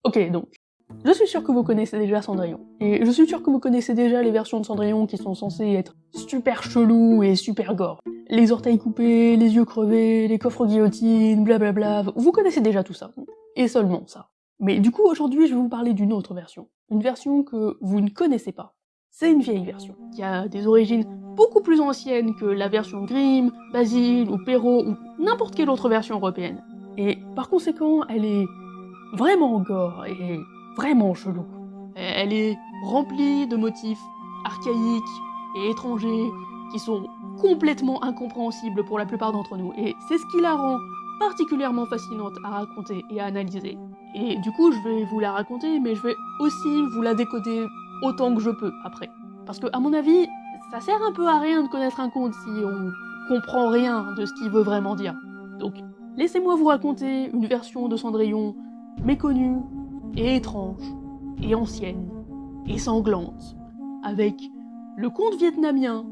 Ok, donc, je suis sûr que vous connaissez déjà Cendrillon. Et je suis sûr que vous connaissez déjà les versions de Cendrillon qui sont censées être super cheloues et super gore. Les orteils coupés, les yeux crevés, les coffres guillotines, blablabla, vous connaissez déjà tout ça. Et seulement ça. Mais du coup, aujourd'hui, je vais vous parler d'une autre version. Une version que vous ne connaissez pas. C'est une vieille version, qui a des origines beaucoup plus anciennes que la version Grimm, Basile ou Perrault ou n'importe quelle autre version européenne. Et par conséquent, elle est vraiment gore et vraiment chelou. Elle est remplie de motifs archaïques et étrangers qui sont complètement incompréhensibles pour la plupart d'entre nous. Et c'est ce qui la rend particulièrement fascinante à raconter et à analyser. Et du coup, je vais vous la raconter, mais je vais aussi vous la décoder autant que je peux après. Parce que, à mon avis, ça sert un peu à rien de connaître un conte si on comprend rien de ce qu'il veut vraiment dire. Donc, laissez-moi vous raconter une version de Cendrillon méconnue et étrange, et ancienne, et sanglante, avec le conte vietnamien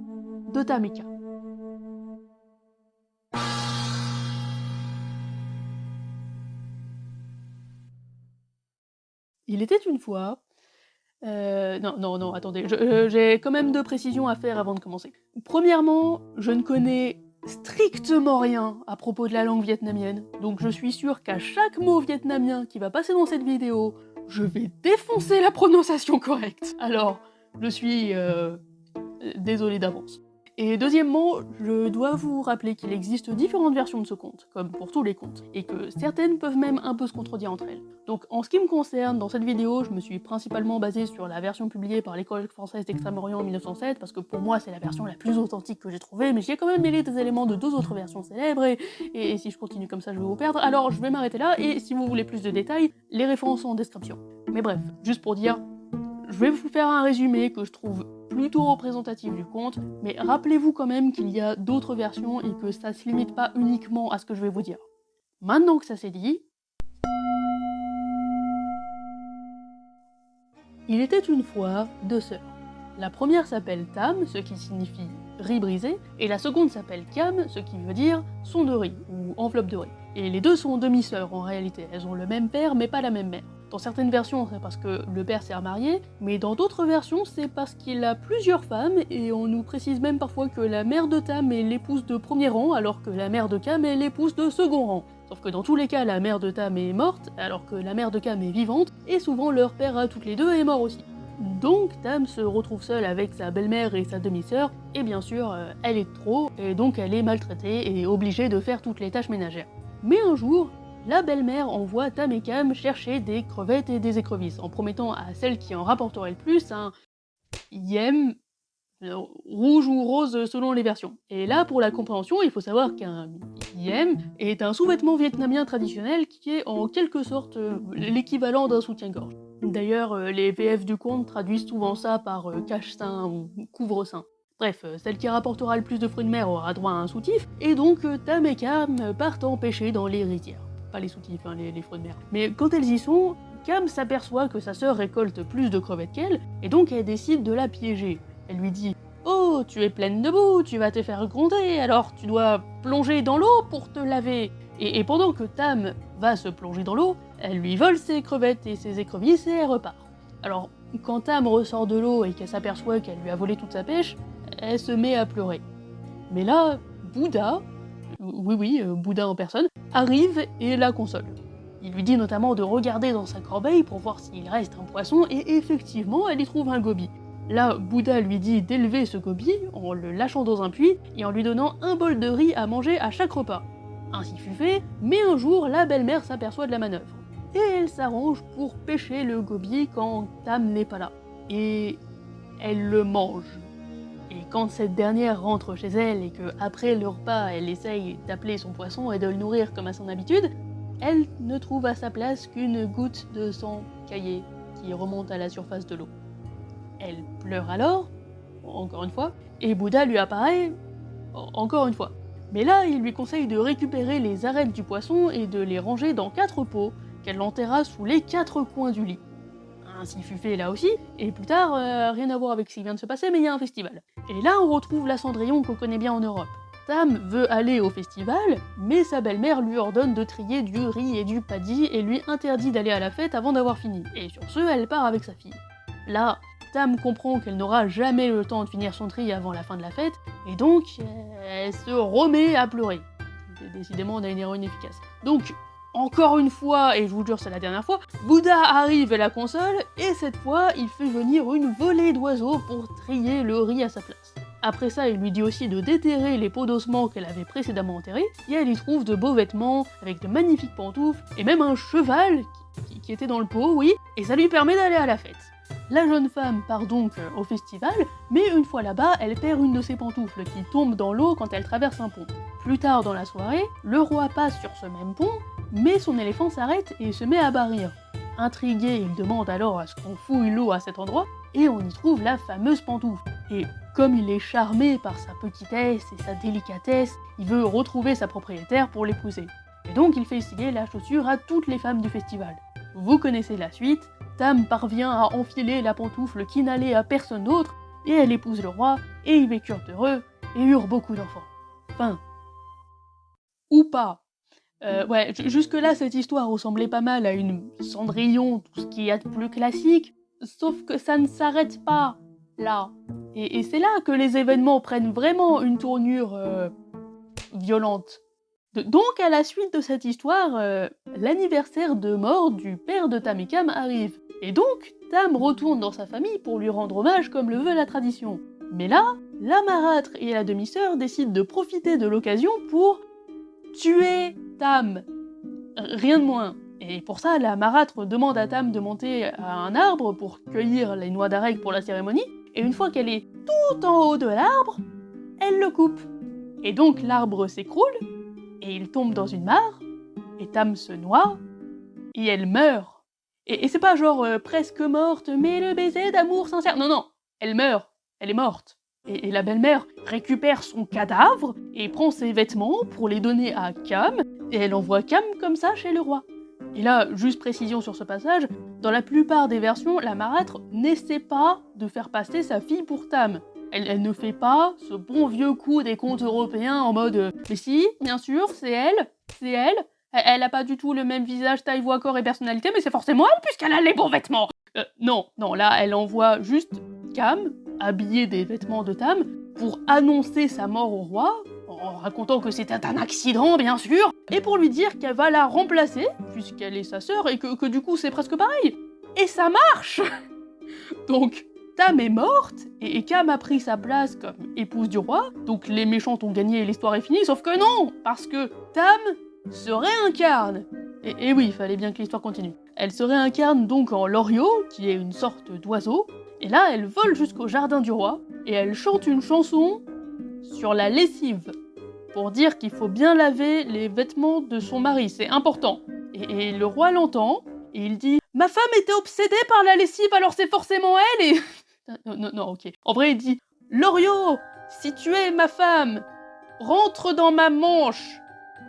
de Tam et Kam. Il était une fois... non, attendez, j'ai quand même deux précisions à faire avant de commencer. Premièrement, je ne connais strictement rien à propos de la langue vietnamienne, donc je suis sûre qu'à chaque mot vietnamien qui va passer dans cette vidéo, je vais défoncer la prononciation correcte. Alors, je suis désolé d'avance. Et deuxièmement, je dois vous rappeler qu'il existe différentes versions de ce conte, comme pour tous les contes, et que certaines peuvent même un peu se contredire entre elles. Donc en ce qui me concerne, dans cette vidéo, je me suis principalement basée sur la version publiée par l'École française d'Extrême-Orient en 1907, parce que pour moi c'est la version la plus authentique que j'ai trouvée, mais j'y ai quand même mêlé des éléments de deux autres versions célèbres, et si je continue comme ça je vais vous perdre, alors je vais m'arrêter là, et si vous voulez plus de détails, les références sont en description. Mais bref, juste pour dire, je vais vous faire un résumé que je trouve plutôt représentatif du conte, mais rappelez-vous quand même qu'il y a d'autres versions et que ça se limite pas uniquement à ce que je vais vous dire. Maintenant que ça c'est dit... Il était une fois deux sœurs. La première s'appelle Tam, ce qui signifie riz brisé, et la seconde s'appelle Kam, ce qui veut dire son de riz, ou enveloppe de riz. Et les deux sont demi-sœurs en réalité, elles ont le même père mais pas la même mère. Dans certaines versions, c'est parce que le père s'est remarié, mais dans d'autres versions, c'est parce qu'il a plusieurs femmes, et on nous précise même parfois que la mère de Tam est l'épouse de premier rang, alors que la mère de Kam est l'épouse de second rang. Sauf que dans tous les cas, la mère de Tam est morte, alors que la mère de Kam est vivante, et souvent leur père à toutes les deux est mort aussi. Donc Tam se retrouve seule avec sa belle-mère et sa demi-sœur, et bien sûr, elle est trop, et donc elle est maltraitée et obligée de faire toutes les tâches ménagères. Mais un jour, la belle-mère envoie Tam et Kam chercher des crevettes et des écrevisses, en promettant à celle qui en rapporterait le plus un yem rouge ou rose selon les versions. Et là, pour la compréhension, il faut savoir qu'un yem est un sous-vêtement vietnamien traditionnel qui est en quelque sorte l'équivalent d'un soutien-gorge. D'ailleurs, les VF du conte traduisent souvent ça par cache-sein ou couvre-sein. Bref, celle qui rapportera le plus de fruits de mer aura droit à un soutif, et donc Tam et Kam partent en pêcher dans les rizières. Pas les soutifs, hein, les fruits de mer. Mais quand elles y sont, Kam s'aperçoit que sa sœur récolte plus de crevettes qu'elle, et donc elle décide de la piéger. Elle lui dit « Oh, tu es pleine de boue, tu vas te faire gronder, alors tu dois plonger dans l'eau pour te laver. » Et pendant que Tam va se plonger dans l'eau, elle lui vole ses crevettes et ses écrevisses et elle repart. Alors, quand Tam ressort de l'eau et qu'elle s'aperçoit qu'elle lui a volé toute sa pêche, elle se met à pleurer. Mais là, Bouddha, Bouddha en personne, arrive et la console. Il lui dit notamment de regarder dans sa corbeille pour voir s'il reste un poisson, et effectivement, elle y trouve un goby. Là, Bouddha lui dit d'élever ce goby en le lâchant dans un puits et en lui donnant un bol de riz à manger à chaque repas. Ainsi fut fait, mais un jour, la belle-mère s'aperçoit de la manœuvre. Et elle s'arrange pour pêcher le goby quand Tam n'est pas là. Et elle le mange. Et quand cette dernière rentre chez elle et que après le repas, elle essaye d'appeler son poisson et de le nourrir comme à son habitude, elle ne trouve à sa place qu'une goutte de sang caillé qui remonte à la surface de l'eau. Elle pleure alors, encore une fois, et Bouddha lui apparaît, encore une fois. Mais là, il lui conseille de récupérer les arêtes du poisson et de les ranger dans 4 pots, qu'elle enterra sous les 4 coins du lit. Ainsi fut fait là aussi, et plus tard, rien à voir avec ce qui vient de se passer, mais il y a un festival. Et là, on retrouve la Cendrillon qu'on connaît bien en Europe. Tam veut aller au festival, mais sa belle-mère lui ordonne de trier du riz et du paddy et lui interdit d'aller à la fête avant d'avoir fini. Et sur ce, elle part avec sa fille. Là, Tam comprend qu'elle n'aura jamais le temps de finir son tri avant la fin de la fête, et donc elle se remet à pleurer. Décidément, on a une héroïne efficace. Donc, encore une fois, et je vous jure c'est la dernière fois, Bouddha arrive à la console, et cette fois, il fait venir une volée d'oiseaux pour trier le riz à sa place. Après ça, il lui dit aussi de déterrer les pots d'ossements qu'elle avait précédemment enterrés, et elle y trouve de beaux vêtements, avec de magnifiques pantoufles, et même un cheval qui était dans le pot, oui, et ça lui permet d'aller à la fête. La jeune femme part donc au festival, mais une fois là-bas, elle perd une de ses pantoufles qui tombe dans l'eau quand elle traverse un pont. Plus tard dans la soirée, le roi passe sur ce même pont, mais son éléphant s'arrête et se met à barrir. Intrigué, il demande alors à ce qu'on fouille l'eau à cet endroit, et on y trouve la fameuse pantoufle. Et comme il est charmé par sa petitesse et sa délicatesse, il veut retrouver sa propriétaire pour l'épouser. Et donc il fait essayer la chaussure à toutes les femmes du festival. Vous connaissez la suite, Tam parvient à enfiler la pantoufle qui n'allait à personne d'autre, et elle épouse le roi, et ils vécurent heureux, et eurent beaucoup d'enfants. Fin. Ou pas. Ouais, jusque-là, cette histoire ressemblait pas mal à une Cendrillon, tout ce qu'il y a de plus classique, sauf que ça ne s'arrête pas là. Et c'est là que les événements prennent vraiment une tournure violente. Donc, à la suite de cette histoire, l'anniversaire de mort du père de Tam et Cam arrive. Et donc, Tam retourne dans sa famille pour lui rendre hommage comme le veut la tradition. Mais là, la marâtre et la demi-sœur décident de profiter de l'occasion pour tuer Tam. Rien de moins. Et pour ça, la marâtre demande à Tam de monter à un arbre pour cueillir les noix d'arec pour la cérémonie, et une fois qu'elle est tout en haut de l'arbre, elle le coupe. Et donc l'arbre s'écroule, et il tombe dans une mare, et Tam se noie, et elle meurt. Et c'est pas genre presque morte, mais le baiser d'amour sincère. Non, non, elle meurt, elle est morte. Et la belle-mère récupère son cadavre et prend ses vêtements pour les donner à Cam, et elle envoie Cam comme ça chez le roi. Et là, juste précision sur ce passage, dans la plupart des versions, la marâtre n'essaie pas de faire passer sa fille pour Tam. Elle ne fait pas ce bon vieux coup des contes européens en mode « Mais si, bien sûr, c'est elle. Elle a pas du tout le même visage, taille, voix, corps et personnalité, mais c'est forcément elle puisqu'elle a les bons vêtements !» Non, là, elle envoie juste Cam, habillée des vêtements de Tam, pour annoncer sa mort au roi, en racontant que c'était un accident, bien sûr, et pour lui dire qu'elle va la remplacer, puisqu'elle est sa sœur, et que du coup c'est presque pareil. Et ça marche. Donc, Tam est morte, et Cam a pris sa place comme épouse du roi, donc les méchants ont gagné et l'histoire est finie, sauf que non, parce que Tam se réincarne. Et oui, il fallait bien que l'histoire continue. Elle se réincarne donc en Loriot, qui est une sorte d'oiseau, et là elle vole jusqu'au jardin du roi, et elle chante une chanson sur la lessive, pour dire qu'il faut bien laver les vêtements de son mari, c'est important. Et le roi l'entend, et il dit « Ma femme était obsédée par la lessive, alors c'est forcément elle !» et... non, ok. En vrai, il dit « Loriot, si tu es ma femme, rentre dans ma manche !»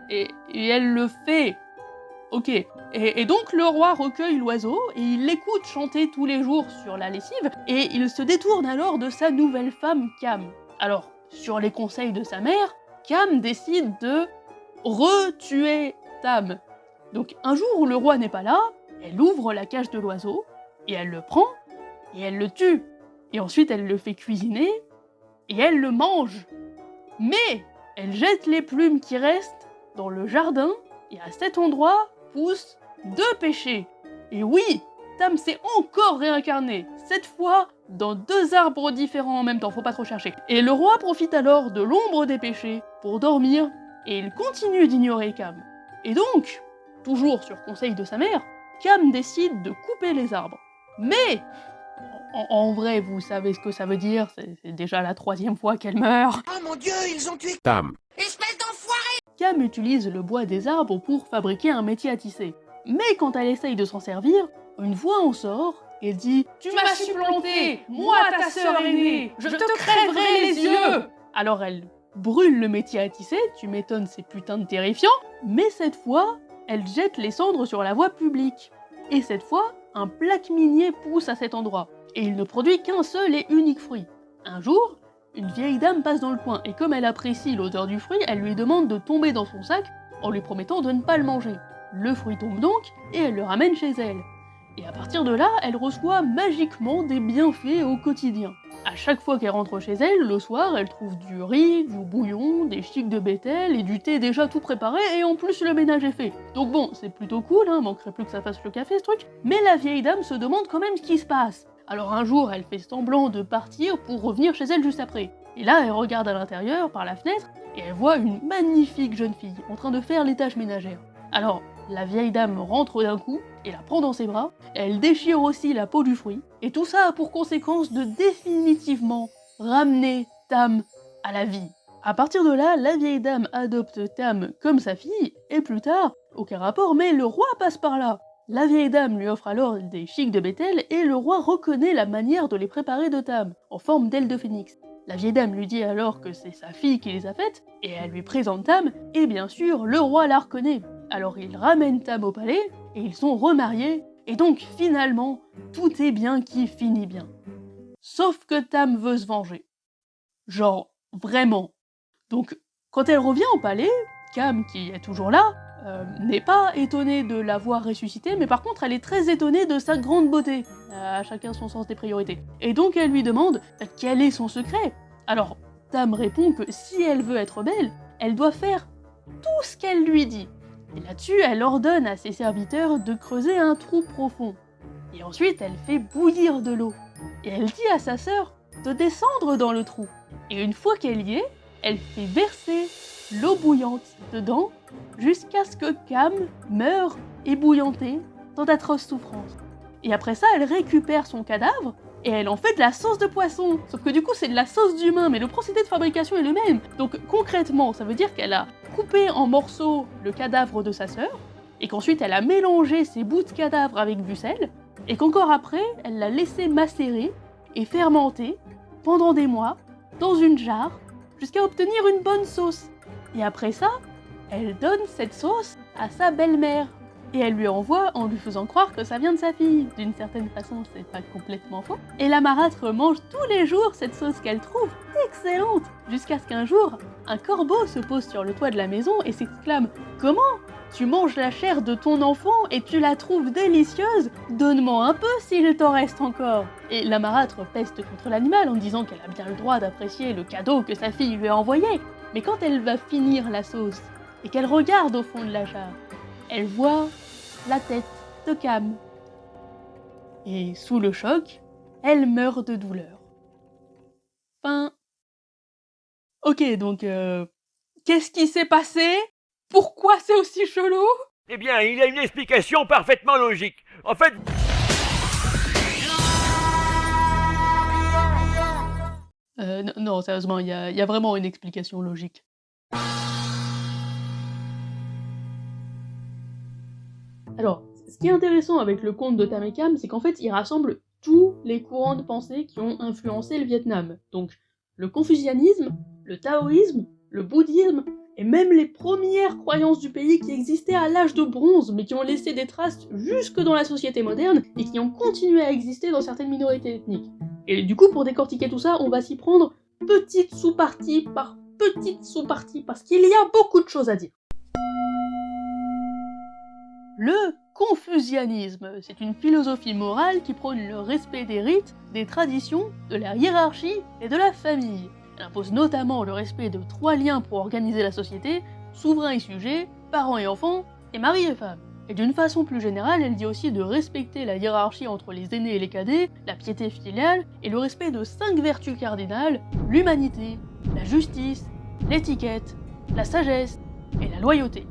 Et elle le fait. Ok. Et donc le roi recueille l'oiseau, et il l'écoute chanter tous les jours sur la lessive, et il se détourne alors de sa nouvelle femme, Cam. Alors, sur les conseils de sa mère, Cam décide de retuer Tam. Donc un jour où le roi n'est pas là, elle ouvre la cage de l'oiseau, et elle le prend, et elle le tue. Et ensuite elle le fait cuisiner, et elle le mange. Mais elle jette les plumes qui restent dans le jardin, et à cet endroit poussent 2 péchés. Et oui, Tam s'est encore réincarné, cette fois dans 2 arbres différents en même temps, faut pas trop chercher. Et le roi profite alors de l'ombre des péchés pour dormir, et il continue d'ignorer Cam. Et donc, toujours sur conseil de sa mère, Cam décide de couper les arbres. Mais, en vrai, vous savez ce que ça veut dire, c'est déjà la 3e fois qu'elle meurt. Oh mon Dieu, ils ont tué Tam. Espèce d'enfoiré! Cam utilise le bois des arbres pour fabriquer un métier à tisser. Mais quand elle essaye de s'en servir, une voix en sort et dit « Tu m'as supplanté, moi ta sœur aînée, je te crèverai les yeux !» Alors elle brûle le métier à tisser, tu m'étonnes, c'est putain de terrifiant, mais cette fois, elle jette les cendres sur la voie publique. Et cette fois, un plaque minier pousse à cet endroit, et il ne produit qu'un seul et unique fruit. Un jour, une vieille dame passe dans le coin, et comme elle apprécie l'odeur du fruit, elle lui demande de tomber dans son sac en lui promettant de ne pas le manger. Le fruit tombe donc, et elle le ramène chez elle. Et à partir de là, elle reçoit magiquement des bienfaits au quotidien. À chaque fois qu'elle rentre chez elle, le soir, elle trouve du riz, du bouillon, des chics de bétel et du thé déjà tout préparé, et en plus le ménage est fait. Donc bon, c'est plutôt cool, manquerait plus que ça fasse le café ce truc, mais la vieille dame se demande quand même ce qui se passe. Alors un jour, elle fait semblant de partir pour revenir chez elle juste après. Et là, elle regarde à l'intérieur, par la fenêtre, et elle voit une magnifique jeune fille en train de faire les tâches ménagères. Alors, la vieille dame rentre d'un coup, et la prend dans ses bras, elle déchire aussi la peau du fruit, et tout ça a pour conséquence de définitivement ramener Tam à la vie. À partir de là, la vieille dame adopte Tam comme sa fille, et plus tard, aucun rapport, mais le roi passe par là. La vieille dame lui offre alors des chics de bétel, et le roi reconnaît la manière de les préparer de Tam, en forme d'aile de phénix. La vieille dame lui dit alors que c'est sa fille qui les a faites, et elle lui présente Tam, et bien sûr, le roi la reconnaît. Alors il ramène Tam au palais, et ils sont remariés, et donc finalement, tout est bien qui finit bien. Sauf que Tam veut se venger. Genre, vraiment. Donc, quand elle revient au palais, Cam, qui est toujours là, n'est pas étonnée de la voir ressusciter, mais par contre elle est très étonnée de sa grande beauté. À chacun son sens des priorités. Et donc elle lui demande quel est son secret. Alors, Tam répond que si elle veut être belle, elle doit faire tout ce qu'elle lui dit. Et là-dessus, elle ordonne à ses serviteurs de creuser un trou profond. Et ensuite, elle fait bouillir de l'eau. Et elle dit à sa sœur de descendre dans le trou. Et une fois qu'elle y est, elle fait verser l'eau bouillante dedans jusqu'à ce que Cam meure ébouillanté dans d'atroces souffrances. Et après ça, elle récupère son cadavre et elle en fait de la sauce de poisson. Sauf que du coup, c'est de la sauce d'humain, mais le procédé de fabrication est le même. Donc concrètement, ça veut dire qu'elle a coupé en morceaux le cadavre de sa sœur, et qu'ensuite elle a mélangé ces bouts de cadavre avec du sel, et qu'encore après, elle l'a laissé macérer et fermenter pendant des mois dans une jarre jusqu'à obtenir une bonne sauce. Et après ça, elle donne cette sauce à sa belle-mère. Et elle lui envoie en lui faisant croire que ça vient de sa fille. D'une certaine façon, c'est pas complètement faux. Et la marâtre mange tous les jours cette sauce qu'elle trouve excellente, jusqu'à ce qu'un jour, un corbeau se pose sur le toit de la maison et s'exclame « Comment ? Tu manges la chair de ton enfant et tu la trouves délicieuse ? Donne-moi un peu s'il t'en reste encore !» Et la marâtre peste contre l'animal en disant qu'elle a bien le droit d'apprécier le cadeau que sa fille lui a envoyé. Mais quand elle va finir la sauce et qu'elle regarde au fond de la jarre, elle voit la tête de Cam. Et sous le choc, elle meurt de douleur. Fin. Ok, donc, qu'est-ce qui s'est passé ? Pourquoi c'est aussi chelou ? Eh bien, il y a une explication parfaitement logique. En fait... Non, sérieusement, il y a vraiment une explication logique. Alors, ce qui est intéressant avec le conte de Tam et Cam, c'est qu'en fait, il rassemble tous les courants de pensée qui ont influencé le Vietnam. Donc, le confucianisme, le taoïsme, le bouddhisme, et même les premières croyances du pays qui existaient à l'âge de bronze, mais qui ont laissé des traces jusque dans la société moderne, et qui ont continué à exister dans certaines minorités ethniques. Et du coup, pour décortiquer tout ça, on va s'y prendre petite sous-partie par petite sous-partie, parce qu'il y a beaucoup de choses à dire. Le confucianisme, c'est une philosophie morale qui prône le respect des rites, des traditions, de la hiérarchie et de la famille. Elle impose notamment le respect de 3 liens pour organiser la société, souverain et sujet, parents et enfants, et mari et femme. Et d'une façon plus générale, elle dit aussi de respecter la hiérarchie entre les aînés et les cadets, la piété filiale, et le respect de 5 vertus cardinales, l'humanité, la justice, l'étiquette, la sagesse et la loyauté.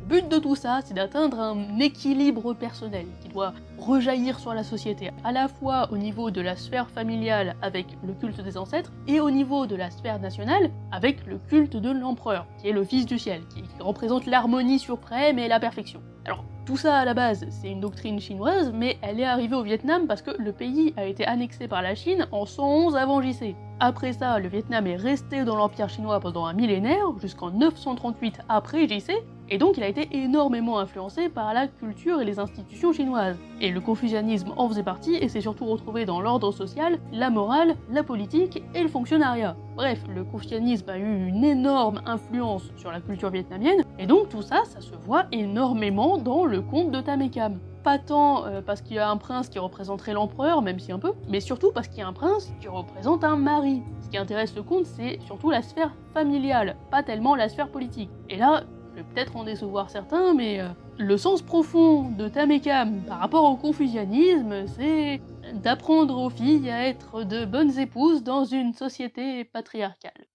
Le but de tout ça, c'est d'atteindre un équilibre personnel qui doit rejaillir sur la société, à la fois au niveau de la sphère familiale avec le culte des ancêtres, et au niveau de la sphère nationale avec le culte de l'empereur, qui est le fils du ciel, qui représente l'harmonie suprême et la perfection. Alors, tout ça à la base, c'est une doctrine chinoise, mais elle est arrivée au Vietnam parce que le pays a été annexé par la Chine en 111 avant JC. Après ça, le Vietnam est resté dans l'Empire chinois pendant un millénaire, jusqu'en 938 après JC, et donc il a été énormément influencé par la culture et les institutions chinoises. Et le confucianisme en faisait partie et s'est surtout retrouvé dans l'ordre social, la morale, la politique et le fonctionnariat. Bref, le confucianisme a eu une énorme influence sur la culture vietnamienne, et donc tout ça, ça se voit énormément dans le conte de Tam et Kam. Pas tant parce qu'il y a un prince qui représenterait l'empereur, même si un peu, mais surtout parce qu'il y a un prince qui représente un mari. Ce qui intéresse le conte, c'est surtout la sphère familiale, pas tellement la sphère politique. Et là, je vais peut-être en décevoir certains, mais le sens profond de Tam et Kam par rapport au confucianisme, c'est d'apprendre aux filles à être de bonnes épouses dans une société patriarcale.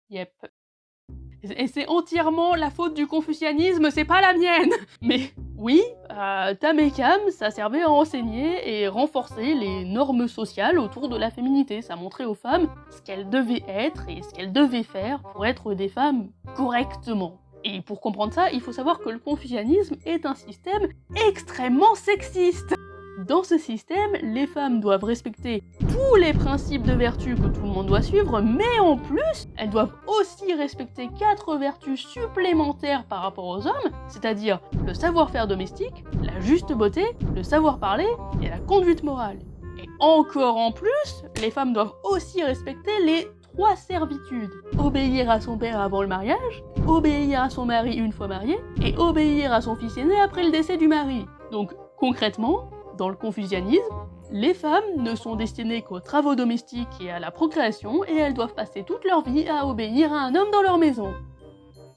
Yep. Et c'est entièrement la faute du confucianisme, c'est pas la mienne. Mais oui, Tam et Kam, ça servait à enseigner et renforcer les normes sociales autour de la féminité. Ça montrait aux femmes ce qu'elles devaient être et ce qu'elles devaient faire pour être des femmes correctement. Et pour comprendre ça, il faut savoir que le confucianisme est un système extrêmement sexiste. Dans ce système, les femmes doivent respecter tous les principes de vertu que tout le monde doit suivre, mais en plus, elles doivent aussi respecter 4 vertus supplémentaires par rapport aux hommes, c'est-à-dire le savoir-faire domestique, la juste beauté, le savoir-parler et la conduite morale. Et encore en plus, les femmes doivent aussi respecter les 3 servitudes. Obéir à son père avant le mariage, obéir à son mari une fois marié, et obéir à son fils aîné après le décès du mari. Donc concrètement, dans le confucianisme, les femmes ne sont destinées qu'aux travaux domestiques et à la procréation, et elles doivent passer toute leur vie à obéir à un homme dans leur maison.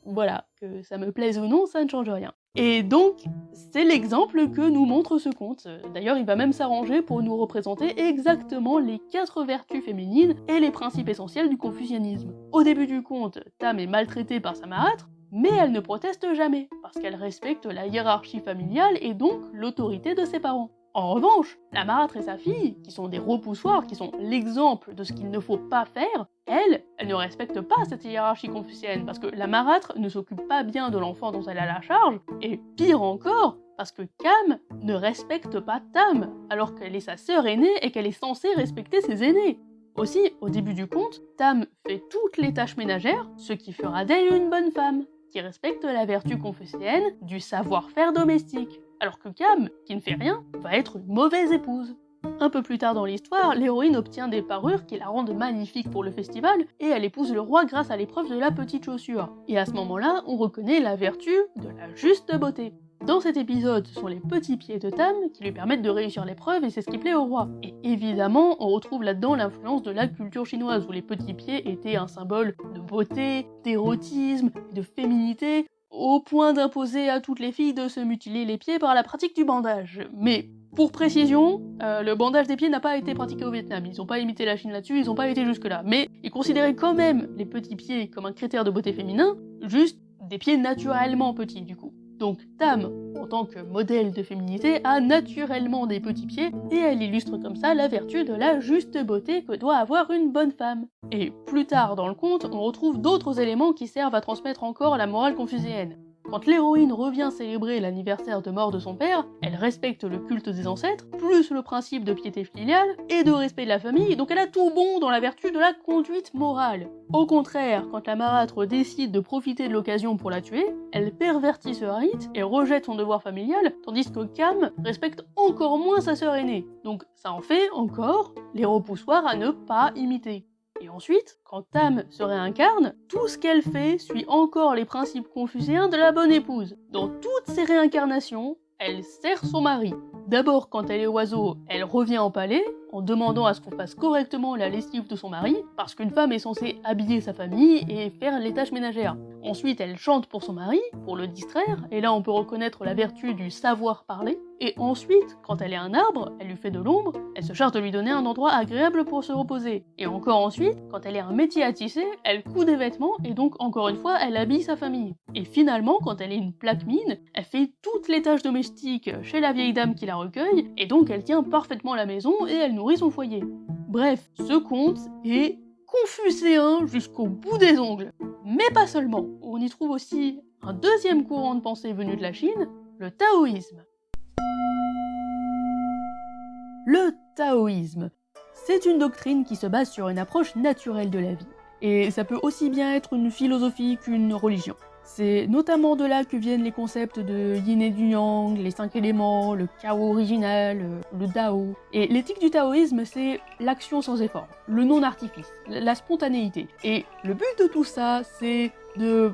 Voilà, que ça me plaise ou non, ça ne change rien. Et donc, c'est l'exemple que nous montre ce conte. D'ailleurs, il va même s'arranger pour nous représenter exactement les 4 vertus féminines et les principes essentiels du confucianisme. Au début du conte, Tam est maltraitée par sa marâtre, mais elle ne proteste jamais, parce qu'elle respecte la hiérarchie familiale et donc l'autorité de ses parents. En revanche, la marâtre et sa fille, qui sont des repoussoirs, qui sont l'exemple de ce qu'il ne faut pas faire, elle ne respecte pas cette hiérarchie confucienne, parce que la marâtre ne s'occupe pas bien de l'enfant dont elle a la charge, et pire encore, parce que Kam ne respecte pas Tam, alors qu'elle est sa sœur aînée et qu'elle est censée respecter ses aînés. Aussi, au début du conte, Tam fait toutes les tâches ménagères, ce qui fera d'elle une bonne femme, qui respecte la vertu confucienne du savoir-faire domestique. Alors que Kam, qui ne fait rien, va être une mauvaise épouse. Un peu plus tard dans l'histoire, l'héroïne obtient des parures qui la rendent magnifique pour le festival, et elle épouse le roi grâce à l'épreuve de la petite chaussure. Et à ce moment-là, on reconnaît la vertu de la juste beauté. Dans cet épisode, ce sont les petits pieds de Tam qui lui permettent de réussir l'épreuve et c'est ce qui plaît au roi. Et évidemment, on retrouve là-dedans l'influence de la culture chinoise, où les petits pieds étaient un symbole de beauté, d'érotisme, de féminité, au point d'imposer à toutes les filles de se mutiler les pieds par la pratique du bandage. Mais pour précision, le bandage des pieds n'a pas été pratiqué au Vietnam, ils n'ont pas imité la Chine là-dessus, ils n'ont pas été jusque-là. Mais ils considéraient quand même les petits pieds comme un critère de beauté féminin, juste des pieds naturellement petits du coup. Donc Tam, en tant que modèle de féminité, a naturellement des petits pieds, et elle illustre comme ça la vertu de la juste beauté que doit avoir une bonne femme. Et plus tard dans le conte, on retrouve d'autres éléments qui servent à transmettre encore la morale confucéenne. Quand l'héroïne revient célébrer l'anniversaire de mort de son père, elle respecte le culte des ancêtres, plus le principe de piété filiale et de respect de la famille, donc elle a tout bon dans la vertu de la conduite morale. Au contraire, quand la marâtre décide de profiter de l'occasion pour la tuer, elle pervertit ce rite et rejette son devoir familial, tandis que Kam respecte encore moins sa sœur aînée. Donc ça en fait encore les repoussoirs à ne pas imiter. Et ensuite, quand Tam se réincarne, tout ce qu'elle fait suit encore les principes confucéens de la bonne épouse. Dans toutes ses réincarnations, elle sert son mari. D'abord, quand elle est oiseau, elle revient en palais, en demandant à ce qu'on fasse correctement la lessive de son mari, parce qu'une femme est censée habiller sa famille et faire les tâches ménagères. Ensuite, elle chante pour son mari, pour le distraire, et là on peut reconnaître la vertu du savoir parler. Et ensuite, quand elle est un arbre, elle lui fait de l'ombre, elle se charge de lui donner un endroit agréable pour se reposer. Et encore ensuite, quand elle est un métier à tisser, elle coud des vêtements, et donc encore une fois, elle habille sa famille. Et finalement, quand elle est une plaque mine, elle fait toutes les tâches domestiques chez la vieille dame qui la recueille, et donc elle tient parfaitement la maison et elle nourrit son foyer. Bref, ce conte est confucéen jusqu'au bout des ongles. Mais pas seulement, on y trouve aussi un deuxième courant de pensée venu de la Chine, le taoïsme. Le taoïsme, c'est une doctrine qui se base sur une approche naturelle de la vie. Et ça peut aussi bien être une philosophie qu'une religion. C'est notamment de là que viennent les concepts de yin et du yang, les 5 éléments, le chaos original, le Dao. Et l'éthique du taoïsme, c'est l'action sans effort, le non-artifice, la spontanéité. Et le but de tout ça, c'est de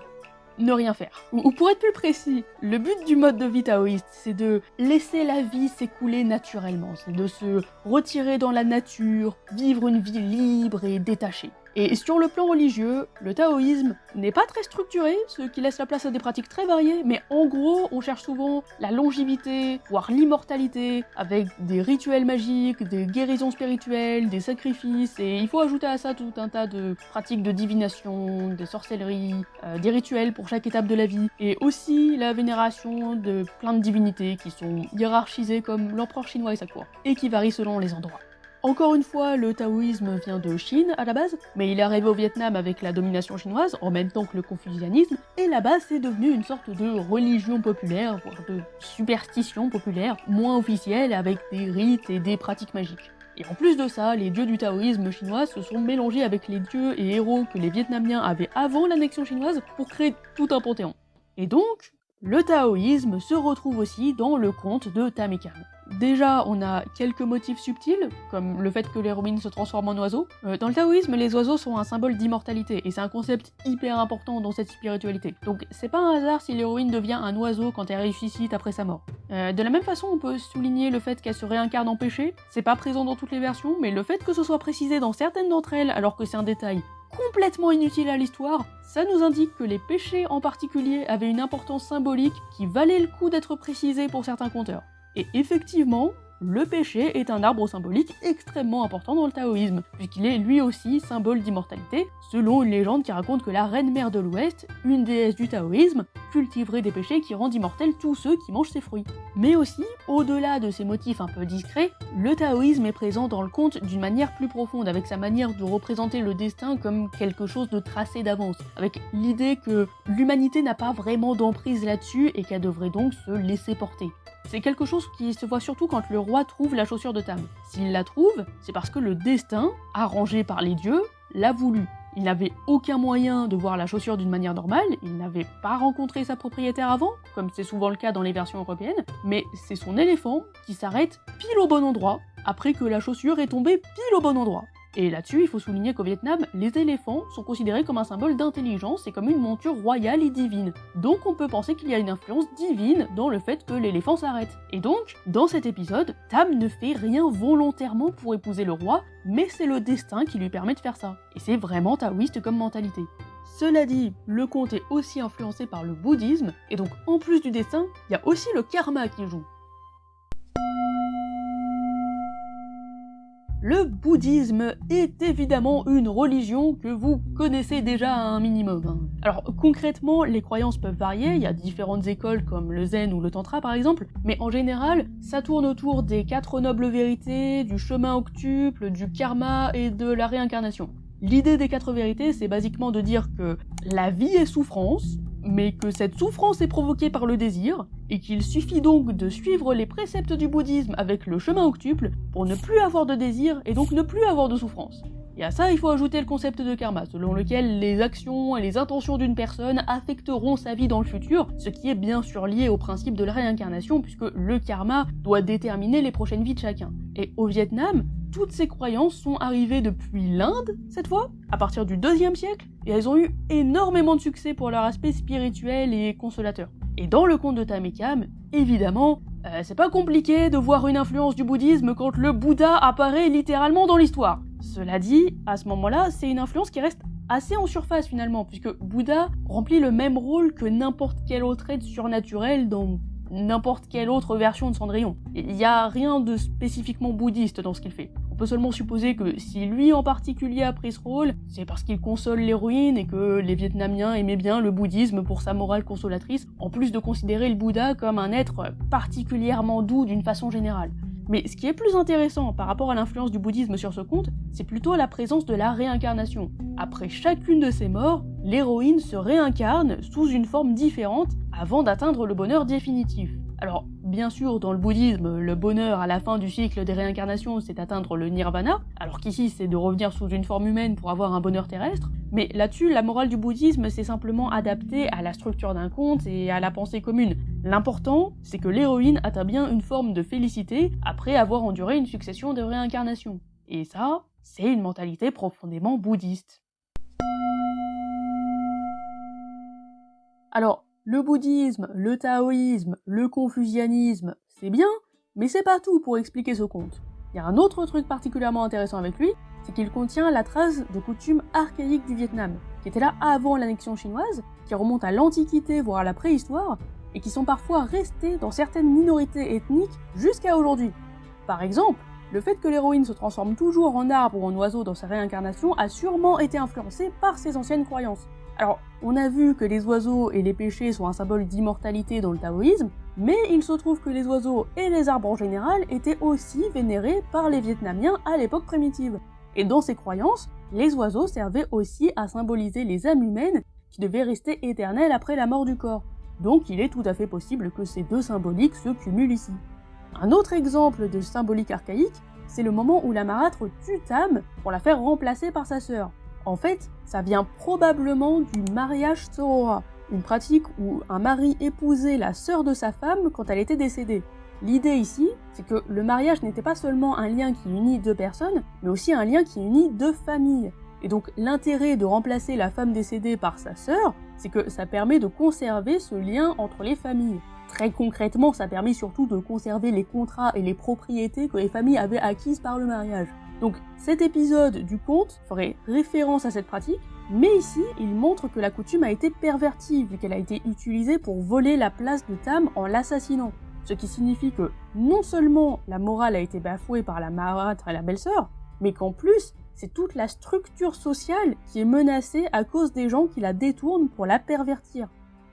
ne rien faire. Ou pour être plus précis, le but du mode de vie taoïste, c'est de laisser la vie s'écouler naturellement, c'est de se retirer dans la nature, vivre une vie libre et détachée. Et sur le plan religieux, le taoïsme n'est pas très structuré, ce qui laisse la place à des pratiques très variées, mais en gros, on cherche souvent la longévité, voire l'immortalité, avec des rituels magiques, des guérisons spirituelles, des sacrifices, et il faut ajouter à ça tout un tas de pratiques de divination, de sorcellerie, des rituels pour chaque étape de la vie, et aussi la vénération de plein de divinités qui sont hiérarchisées comme l'empereur chinois et sa cour, et qui varient selon les endroits. Encore une fois, le taoïsme vient de Chine à la base, mais il est arrivé au Vietnam avec la domination chinoise, en même temps que le confucianisme, et là-bas c'est devenu une sorte de religion populaire, voire de superstition populaire, moins officielle, avec des rites et des pratiques magiques. Et en plus de ça, les dieux du taoïsme chinois se sont mélangés avec les dieux et héros que les Vietnamiens avaient avant l'annexion chinoise pour créer tout un panthéon. Et donc, le taoïsme se retrouve aussi dans le conte de Tam et Cam. Déjà, on a quelques motifs subtils, comme le fait que l'héroïne se transforme en oiseau. Dans le taoïsme, les oiseaux sont un symbole d'immortalité, et c'est un concept hyper important dans cette spiritualité. Donc c'est pas un hasard si l'héroïne devient un oiseau quand elle ressuscite après sa mort. De la même façon, on peut souligner le fait qu'elle se réincarne en péché. C'est pas présent dans toutes les versions, mais le fait que ce soit précisé dans certaines d'entre elles, alors que c'est un détail complètement inutile à l'histoire, ça nous indique que les péchés en particulier avaient une importance symbolique qui valait le coup d'être précisée pour certains conteurs. Et effectivement, le péché est un arbre symbolique extrêmement important dans le taoïsme, puisqu'il est lui aussi symbole d'immortalité, selon une légende qui raconte que la reine mère de l'Ouest, une déesse du taoïsme, cultiverait des péchés qui rendent immortels tous ceux qui mangent ses fruits. Mais aussi, au-delà de ces motifs un peu discrets, le taoïsme est présent dans le conte d'une manière plus profonde, avec sa manière de représenter le destin comme quelque chose de tracé d'avance, avec l'idée que l'humanité n'a pas vraiment d'emprise là-dessus et qu'elle devrait donc se laisser porter. C'est quelque chose qui se voit surtout quand le roi trouve la chaussure de Tam. S'il la trouve, c'est parce que le destin, arrangé par les dieux, l'a voulu. Il n'avait aucun moyen de voir la chaussure d'une manière normale, il n'avait pas rencontré sa propriétaire avant, comme c'est souvent le cas dans les versions européennes, mais c'est son éléphant qui s'arrête pile au bon endroit, après que la chaussure est tombée pile au bon endroit. Et là-dessus, il faut souligner qu'au Vietnam, les éléphants sont considérés comme un symbole d'intelligence et comme une monture royale et divine. Donc on peut penser qu'il y a une influence divine dans le fait que l'éléphant s'arrête. Et donc, dans cet épisode, Tam ne fait rien volontairement pour épouser le roi, mais c'est le destin qui lui permet de faire ça. Et c'est vraiment taoïste comme mentalité. Cela dit, le conte est aussi influencé par le bouddhisme, et donc en plus du destin, il y a aussi le karma qui joue. Le bouddhisme est évidemment une religion que vous connaissez déjà à un minimum. Alors concrètement, les croyances peuvent varier, il y a différentes écoles comme le zen ou le tantra par exemple, mais en général, ça tourne autour des 4 nobles vérités, du chemin octuple, du karma et de la réincarnation. L'idée des 4 vérités, c'est basiquement de dire que la vie est souffrance, mais que cette souffrance est provoquée par le désir, et qu'il suffit donc de suivre les préceptes du bouddhisme avec le chemin octuple pour ne plus avoir de désir et donc ne plus avoir de souffrance. Et à ça, il faut ajouter le concept de karma, selon lequel les actions et les intentions d'une personne affecteront sa vie dans le futur, ce qui est bien sûr lié au principe de la réincarnation, puisque le karma doit déterminer les prochaines vies de chacun. Et au Vietnam, toutes ces croyances sont arrivées depuis l'Inde, cette fois, à partir du 2e siècle, et elles ont eu énormément de succès pour leur aspect spirituel et consolateur. Et dans le conte de Tam et Cam, évidemment, c'est pas compliqué de voir une influence du bouddhisme quand le Bouddha apparaît littéralement dans l'histoire. Cela dit, à ce moment-là, c'est une influence qui reste assez en surface finalement, puisque Bouddha remplit le même rôle que n'importe quel autre être surnaturel dans n'importe quelle autre version de Cendrillon. Il n'y a rien de spécifiquement bouddhiste dans ce qu'il fait. On peut seulement supposer que si lui en particulier a pris ce rôle, c'est parce qu'il console l'héroïne et que les Vietnamiens aimaient bien le bouddhisme pour sa morale consolatrice, en plus de considérer le Bouddha comme un être particulièrement doux d'une façon générale. Mais ce qui est plus intéressant par rapport à l'influence du bouddhisme sur ce conte, c'est plutôt la présence de la réincarnation. Après chacune de ses morts, l'héroïne se réincarne sous une forme différente avant d'atteindre le bonheur définitif. Alors, bien sûr, dans le bouddhisme, le bonheur à la fin du cycle des réincarnations, c'est d'atteindre le nirvana, alors qu'ici, c'est de revenir sous une forme humaine pour avoir un bonheur terrestre. Mais là-dessus, la morale du bouddhisme, c'est simplement adapté à la structure d'un conte et à la pensée commune. L'important, c'est que l'héroïne atteint bien une forme de félicité après avoir enduré une succession de réincarnations. Et ça, c'est une mentalité profondément bouddhiste. Alors, le bouddhisme, le taoïsme, le confucianisme, c'est bien, mais c'est pas tout pour expliquer ce conte. Il y a un autre truc particulièrement intéressant avec lui, c'est qu'il contient la trace de coutumes archaïques du Vietnam, qui étaient là avant l'annexion chinoise, qui remontent à l'Antiquité voire à la préhistoire, et qui sont parfois restées dans certaines minorités ethniques jusqu'à aujourd'hui. Par exemple, le fait que l'héroïne se transforme toujours en arbre ou en oiseau dans sa réincarnation a sûrement été influencé par ses anciennes croyances. Alors, on a vu que les oiseaux et les péchés sont un symbole d'immortalité dans le taoïsme, mais il se trouve que les oiseaux et les arbres en général étaient aussi vénérés par les Vietnamiens à l'époque primitive. Et dans ces croyances, les oiseaux servaient aussi à symboliser les âmes humaines qui devaient rester éternelles après la mort du corps. Donc il est tout à fait possible que ces deux symboliques se cumulent ici. Un autre exemple de symbolique archaïque, c'est le moment où la marâtre tue Tam pour la faire remplacer par sa sœur. En fait, ça vient probablement du mariage sorora, une pratique où un mari épousait la sœur de sa femme quand elle était décédée. L'idée ici, c'est que le mariage n'était pas seulement un lien qui unit deux personnes, mais aussi un lien qui unit deux familles. Et donc l'intérêt de remplacer la femme décédée par sa sœur, c'est que ça permet de conserver ce lien entre les familles. Très concrètement, ça permet surtout de conserver les contrats et les propriétés que les familles avaient acquises par le mariage. Donc cet épisode du conte ferait référence à cette pratique, mais ici il montre que la coutume a été pervertie vu qu'elle a été utilisée pour voler la place de Tam en l'assassinant. Ce qui signifie que non seulement la morale a été bafouée par la marâtre et la belle-sœur, mais qu'en plus c'est toute la structure sociale qui est menacée à cause des gens qui la détournent pour la pervertir.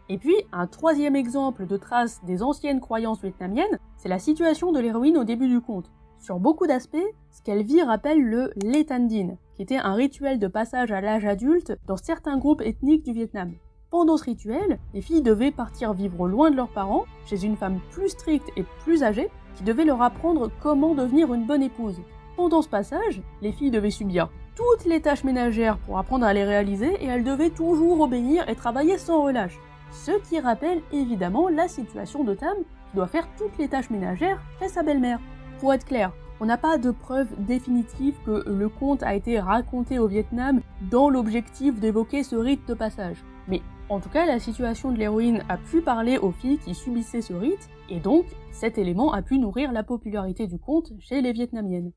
Et puis, un troisième exemple de trace des anciennes croyances vietnamiennes, c'est la situation de l'héroïne au début du conte. Sur beaucoup d'aspects, ce qu'elle vit rappelle le Lê Thanh Dinh, qui était un rituel de passage à l'âge adulte dans certains groupes ethniques du Vietnam. Pendant ce rituel, les filles devaient partir vivre loin de leurs parents, chez une femme plus stricte et plus âgée, qui devait leur apprendre comment devenir une bonne épouse. Pendant ce passage, les filles devaient subir toutes les tâches ménagères pour apprendre à les réaliser et elles devaient toujours obéir et travailler sans relâche. Ce qui rappelle évidemment la situation de Tam, qui doit faire toutes les tâches ménagères chez sa belle-mère. Pour être clair, on n'a pas de preuve définitive que le conte a été raconté au Vietnam dans l'objectif d'évoquer ce rite de passage. Mais en tout cas, la situation de l'héroïne a pu parler aux filles qui subissaient ce rite, et donc cet élément a pu nourrir la popularité du conte chez les Vietnamiennes.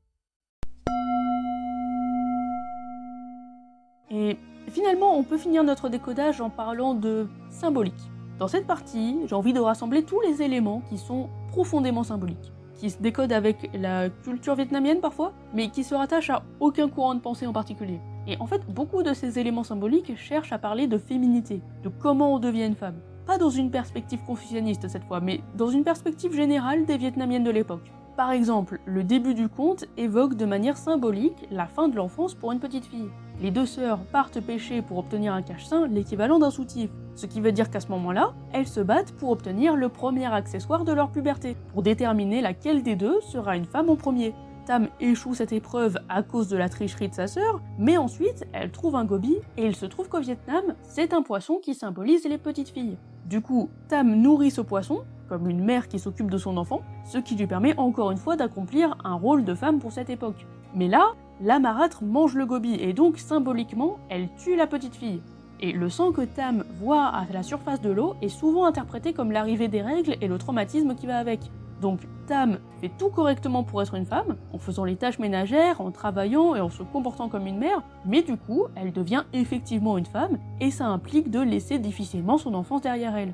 Et finalement, on peut finir notre décodage en parlant de symbolique. Dans cette partie, j'ai envie de rassembler tous les éléments qui sont profondément symboliques, qui se décodent avec la culture vietnamienne parfois, mais qui se rattachent à aucun courant de pensée en particulier. Et en fait, beaucoup de ces éléments symboliques cherchent à parler de féminité, de comment on devient une femme. Pas dans une perspective confucianiste cette fois, mais dans une perspective générale des Vietnamiennes de l'époque. Par exemple, le début du conte évoque de manière symbolique la fin de l'enfance pour une petite fille. Les deux sœurs partent pêcher pour obtenir un cache-sein, l'équivalent d'un soutif. Ce qui veut dire qu'à ce moment-là, elles se battent pour obtenir le premier accessoire de leur puberté, pour déterminer laquelle des deux sera une femme en premier. Tam échoue cette épreuve à cause de la tricherie de sa sœur, mais ensuite, elle trouve un gobi, et il se trouve qu'au Vietnam, c'est un poisson qui symbolise les petites filles. Du coup, Tam nourrit ce poisson, comme une mère qui s'occupe de son enfant, ce qui lui permet encore une fois d'accomplir un rôle de femme pour cette époque. Mais là, la marâtre mange le gobi, et donc symboliquement, elle tue la petite fille. Et le sang que Tam voit à la surface de l'eau est souvent interprété comme l'arrivée des règles et le traumatisme qui va avec. Donc Tam fait tout correctement pour être une femme, en faisant les tâches ménagères, en travaillant et en se comportant comme une mère, mais du coup, elle devient effectivement une femme, et ça implique de laisser difficilement son enfance derrière elle.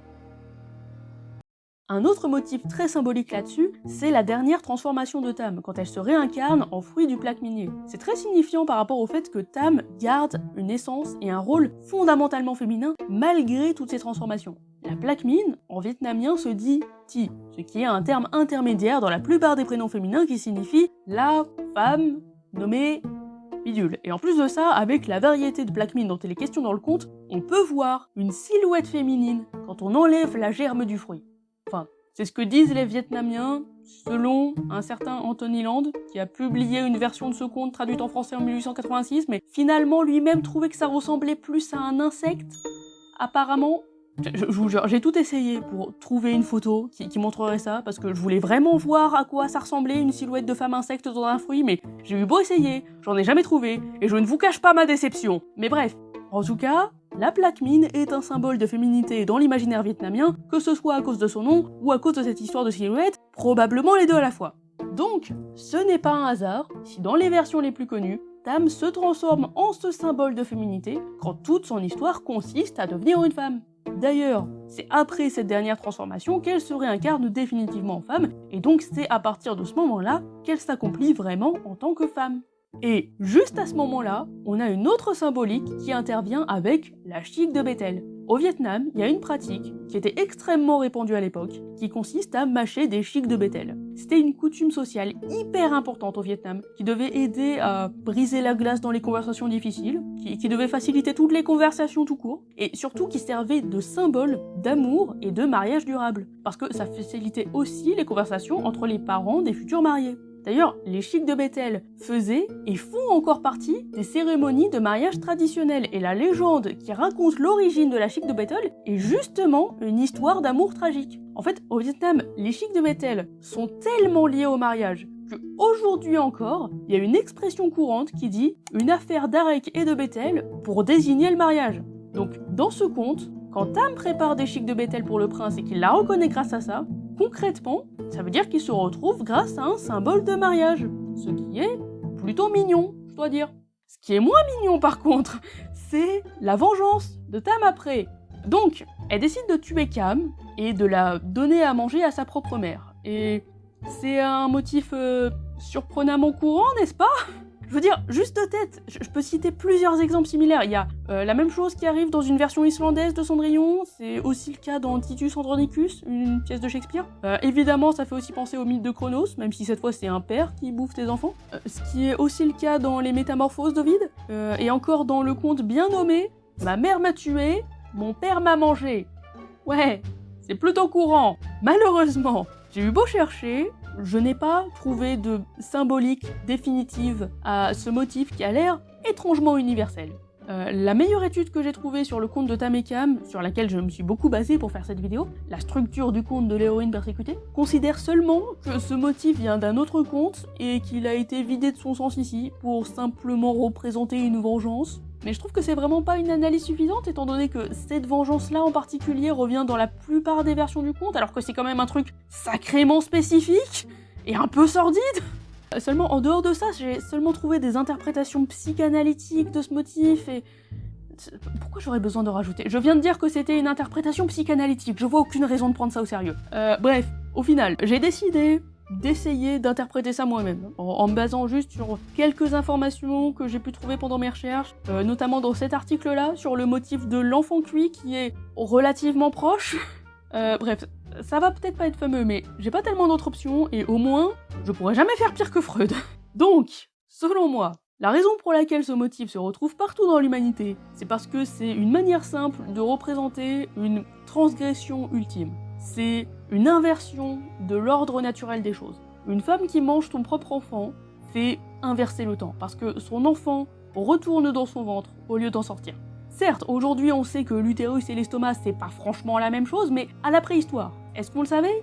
Un autre motif très symbolique là-dessus, c'est la dernière transformation de Tam, quand elle se réincarne en fruit du plaque minier. C'est très signifiant par rapport au fait que Tam garde une essence et un rôle fondamentalement féminin malgré toutes ces transformations. La plaque mine, en vietnamien, se dit Thi, ce qui est un terme intermédiaire dans la plupart des prénoms féminins qui signifie la femme nommée bidule. Et en plus de ça, avec la variété de plaque mine dont il est question dans le conte, on peut voir une silhouette féminine quand on enlève la germe du fruit. Enfin, C'est ce que disent les Vietnamiens, selon un certain Anthony Land, qui a publié une version de ce conte traduite en français en 1886, mais finalement lui-même trouvait que ça ressemblait plus à un insecte. Apparemment, je vous jure, j'ai tout essayé pour trouver une photo qui montrerait ça, parce que je voulais vraiment voir à quoi ça ressemblait une silhouette de femme insecte dans un fruit, mais j'ai eu beau essayer, j'en ai jamais trouvé, et je ne vous cache pas ma déception. Mais bref, en tout cas, la plaque mine est un symbole de féminité dans l'imaginaire vietnamien, que ce soit à cause de son nom ou à cause de cette histoire de silhouette, probablement les deux à la fois. Donc, ce n'est pas un hasard si dans les versions les plus connues, Tam se transforme en ce symbole de féminité quand toute son histoire consiste à devenir une femme. D'ailleurs, c'est après cette dernière transformation qu'elle se réincarne définitivement en femme, et donc c'est à partir de ce moment-là qu'elle s'accomplit vraiment en tant que femme. Et juste à ce moment-là, on a une autre symbolique qui intervient avec la chique de Bethel. Au Vietnam, il y a une pratique qui était extrêmement répandue à l'époque, qui consiste à mâcher des chiques de Bethel. C'était une coutume sociale hyper importante au Vietnam, qui devait aider à briser la glace dans les conversations difficiles, qui devait faciliter toutes les conversations tout court, et surtout qui servait de symbole d'amour et de mariage durable, parce que ça facilitait aussi les conversations entre les parents des futurs mariés. D'ailleurs, les chiques de Bethel faisaient et font encore partie des cérémonies de mariage traditionnelles, et la légende qui raconte l'origine de la chique de Bethel est justement une histoire d'amour tragique. En fait, au Vietnam, les chiques de Bethel sont tellement liées au mariage qu'aujourd'hui encore, il y a une expression courante qui dit « une affaire d'Arek et de Bethel » pour désigner le mariage. Donc, dans ce conte, quand Tam prépare des chiques de Bethel pour le prince et qu'il la reconnaît grâce à ça, concrètement, ça veut dire qu'il se retrouve grâce à un symbole de mariage. Ce qui est plutôt mignon, je dois dire. Ce qui est moins mignon par contre, c'est la vengeance de Tam après. Donc, elle décide de tuer Cam et de la donner à manger à sa propre mère. Et c'est un motif surprenamment courant, n'est-ce pas ? Je veux dire, juste de tête, je peux citer plusieurs exemples similaires. Il y a la même chose qui arrive dans une version islandaise de Cendrillon, c'est aussi le cas dans Titus Andronicus, une pièce de Shakespeare. Évidemment, ça fait aussi penser au mythe de Chronos, même si cette fois c'est un père qui bouffe tes enfants. Ce qui est aussi le cas dans les Métamorphoses d'Ovide, et encore dans le conte bien nommé « Ma mère m'a tué, mon père m'a mangé ». Ouais, c'est plutôt courant. Malheureusement, j'ai eu beau chercher, je n'ai pas trouvé de symbolique définitive à ce motif qui a l'air étrangement universel. La meilleure étude que j'ai trouvée sur le conte de Tam et Cam, sur laquelle je me suis beaucoup basée pour faire cette vidéo, la structure du conte de l'héroïne persécutée, considère seulement que ce motif vient d'un autre conte et qu'il a été vidé de son sens ici pour simplement représenter une vengeance. Mais je trouve que c'est vraiment pas une analyse suffisante étant donné que cette vengeance-là en particulier revient dans la plupart des versions du conte, alors que c'est quand même un truc sacrément spécifique et un peu sordide. Seulement, en dehors de ça, j'ai seulement trouvé des interprétations psychanalytiques de ce motif et... Pourquoi j'aurais besoin de rajouter ? Je viens de dire que c'était une interprétation psychanalytique, je vois aucune raison de prendre ça au sérieux. Bref, au final, j'ai décidé d'essayer d'interpréter ça moi-même, en me basant juste sur quelques informations que j'ai pu trouver pendant mes recherches, notamment dans cet article-là, sur le motif de l'enfant cuit qui est relativement proche. Bref, ça va peut-être pas être fameux, mais j'ai pas tellement d'autres options, et au moins, je pourrais jamais faire pire que Freud. Donc, selon moi, la raison pour laquelle ce motif se retrouve partout dans l'humanité, c'est parce que c'est une manière simple de représenter une transgression ultime. C'est une inversion de l'ordre naturel des choses. Une femme qui mange son propre enfant fait inverser le temps, parce que son enfant retourne dans son ventre au lieu d'en sortir. Certes, aujourd'hui on sait que l'utérus et l'estomac c'est pas franchement la même chose, mais à la préhistoire, est-ce qu'on le savait ?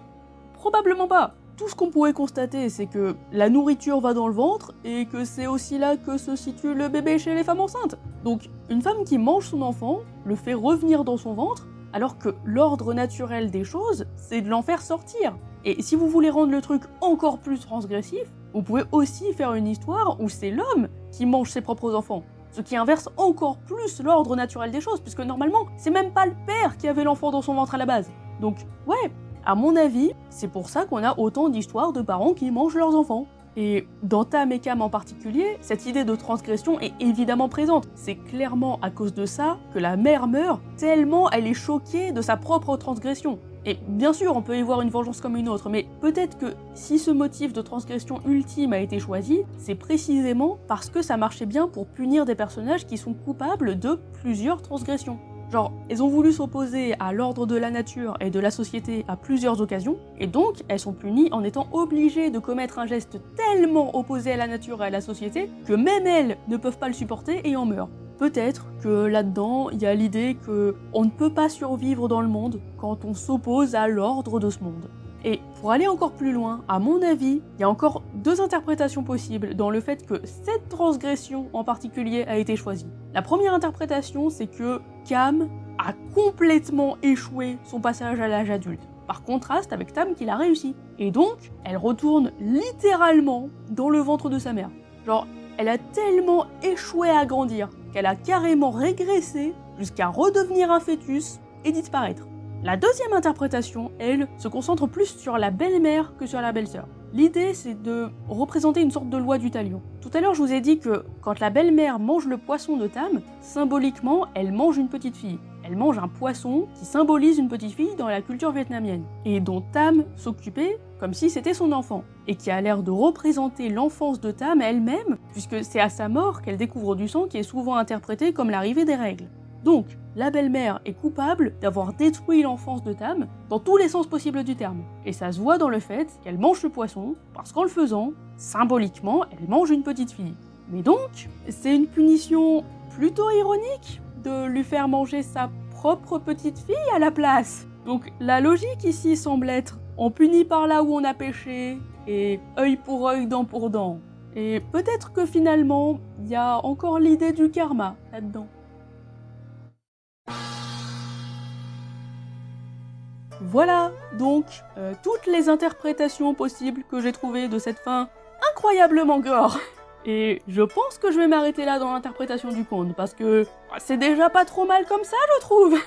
Probablement pas. Tout ce qu'on pourrait constater, c'est que la nourriture va dans le ventre et que c'est aussi là que se situe le bébé chez les femmes enceintes. Donc, une femme qui mange son enfant le fait revenir dans son ventre, alors que l'ordre naturel des choses, c'est de l'en faire sortir. Et si vous voulez rendre le truc encore plus transgressif, vous pouvez aussi faire une histoire où c'est l'homme qui mange ses propres enfants. Ce qui inverse encore plus l'ordre naturel des choses, puisque normalement, c'est même pas le père qui avait l'enfant dans son ventre à la base. Donc, ouais, à mon avis, c'est pour ça qu'on a autant d'histoires de parents qui mangent leurs enfants. Et dans Tam et Cam en particulier, cette idée de transgression est évidemment présente. C'est clairement à cause de ça que la mère meurt, tellement elle est choquée de sa propre transgression. Et bien sûr, on peut y voir une vengeance comme une autre, mais peut-être que si ce motif de transgression ultime a été choisi, c'est précisément parce que ça marchait bien pour punir des personnages qui sont coupables de plusieurs transgressions. Genre, elles ont voulu s'opposer à l'ordre de la nature et de la société à plusieurs occasions, et donc elles sont punies en étant obligées de commettre un geste tellement opposé à la nature et à la société que même elles ne peuvent pas le supporter et en meurent. Peut-être que là-dedans, il y a l'idée qu'on ne peut pas survivre dans le monde quand on s'oppose à l'ordre de ce monde. Et pour aller encore plus loin, à mon avis, il y a encore deux interprétations possibles dans le fait que cette transgression en particulier a été choisie. La première interprétation, c'est que Cam a complètement échoué son passage à l'âge adulte, par contraste avec Tam qui l'a réussi. Et donc, elle retourne littéralement dans le ventre de sa mère. Genre, elle a tellement échoué à grandir qu'elle a carrément régressé jusqu'à redevenir un fœtus et disparaître. La deuxième interprétation, elle, se concentre plus sur la belle-mère que sur la belle-sœur. L'idée, c'est de représenter une sorte de loi du talion. Tout à l'heure, je vous ai dit que quand la belle-mère mange le poisson de Tam, symboliquement, elle mange une petite fille. Elle mange un poisson qui symbolise une petite fille dans la culture vietnamienne, et dont Tam s'occupait comme si c'était son enfant, et qui a l'air de représenter l'enfance de Tam elle-même, puisque c'est à sa mort qu'elle découvre du sang qui est souvent interprété comme l'arrivée des règles. Donc, la belle-mère est coupable d'avoir détruit l'enfance de Tam dans tous les sens possibles du terme. Et ça se voit dans le fait qu'elle mange le poisson, parce qu'en le faisant, symboliquement, elle mange une petite fille. Mais donc, c'est une punition plutôt ironique de lui faire manger sa propre petite fille à la place. Donc la logique ici semble être on punit par là où on a péché, et œil pour œil, dent pour dent. Et peut-être que finalement, il y a encore l'idée du karma là-dedans. Voilà donc toutes les interprétations possibles que j'ai trouvées de cette fin incroyablement gore. Et je pense que je vais m'arrêter là dans l'interprétation du conte, parce que c'est déjà pas trop mal comme ça, je trouve.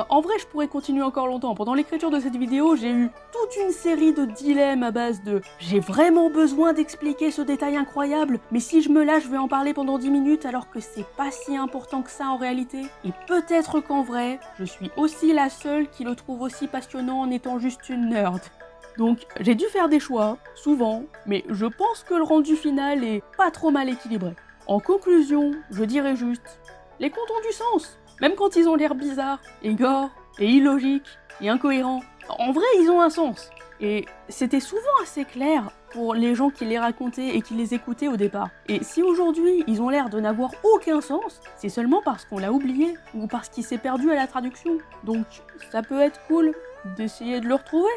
En vrai, je pourrais continuer encore longtemps. Pendant l'écriture de cette vidéo, j'ai eu toute une série de dilemmes à base de « J'ai vraiment besoin d'expliquer ce détail incroyable, mais si je me lâche, je vais en parler pendant 10 minutes alors que c'est pas si important que ça en réalité. » Et peut-être qu'en vrai, je suis aussi la seule qui le trouve aussi passionnant en étant juste une nerd. Donc j'ai dû faire des choix, souvent, mais je pense que le rendu final est pas trop mal équilibré. En conclusion, je dirais juste, les contes ont du sens, même quand ils ont l'air bizarres, et gore, et illogiques, et incohérents. En vrai, ils ont un sens. Et c'était souvent assez clair pour les gens qui les racontaient et qui les écoutaient au départ. Et si aujourd'hui, ils ont l'air de n'avoir aucun sens, c'est seulement parce qu'on l'a oublié, ou parce qu'il s'est perdu à la traduction. Donc ça peut être cool d'essayer de le retrouver.